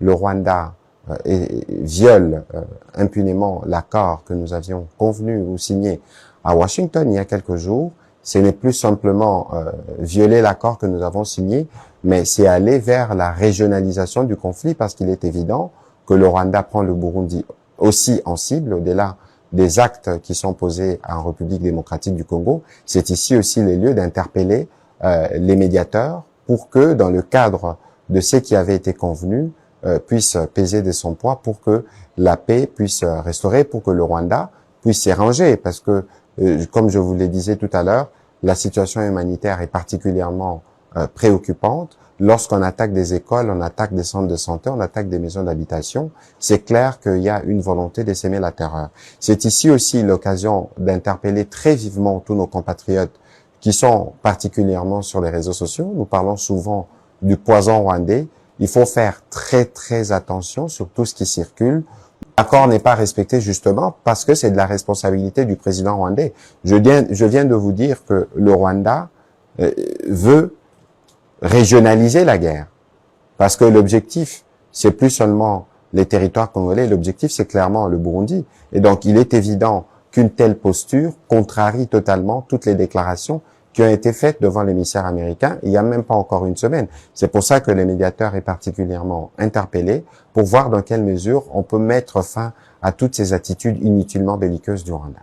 le Rwanda viole impunément l'accord que nous avions convenu ou signé à Washington il y a quelques jours, ce n'est plus simplement violer l'accord que nous avons signé, mais c'est aller vers la régionalisation du conflit, parce qu'il est évident que le Rwanda prend le Burundi aussi en cible, au-delà des actes qui sont posés en République démocratique du Congo. C'est ici aussi les lieux d'interpeller les médiateurs pour que, dans le cadre de ce qui avait été convenu, puisse peser de son poids pour que la paix puisse restaurer, pour que le Rwanda puisse s'y ranger, parce que, comme je vous le disais tout à l'heure, la situation humanitaire est particulièrement préoccupante. Lorsqu'on attaque des écoles, on attaque des centres de santé, on attaque des maisons d'habitation, c'est clair qu'il y a une volonté de s'aimer la terreur. C'est ici aussi l'occasion d'interpeller très vivement tous nos compatriotes qui sont particulièrement sur les réseaux sociaux. Nous parlons souvent du poison rwandais. Il faut faire très très attention sur tout ce qui circule. L'accord n'est pas respecté justement parce que c'est de la responsabilité du président rwandais. Je viens de vous dire que le Rwanda veut régionaliser la guerre, parce que l'objectif, c'est plus seulement les territoires congolais, l'objectif, c'est clairement le Burundi. Et donc, il est évident qu'une telle posture contrarie totalement toutes les déclarations qui ont été faites devant l'émissaire américain il n'y a même pas encore une semaine. C'est pour ça que le médiateur est particulièrement interpellé pour voir dans quelle mesure on peut mettre fin à toutes ces attitudes inutilement belliqueuses du Rwanda.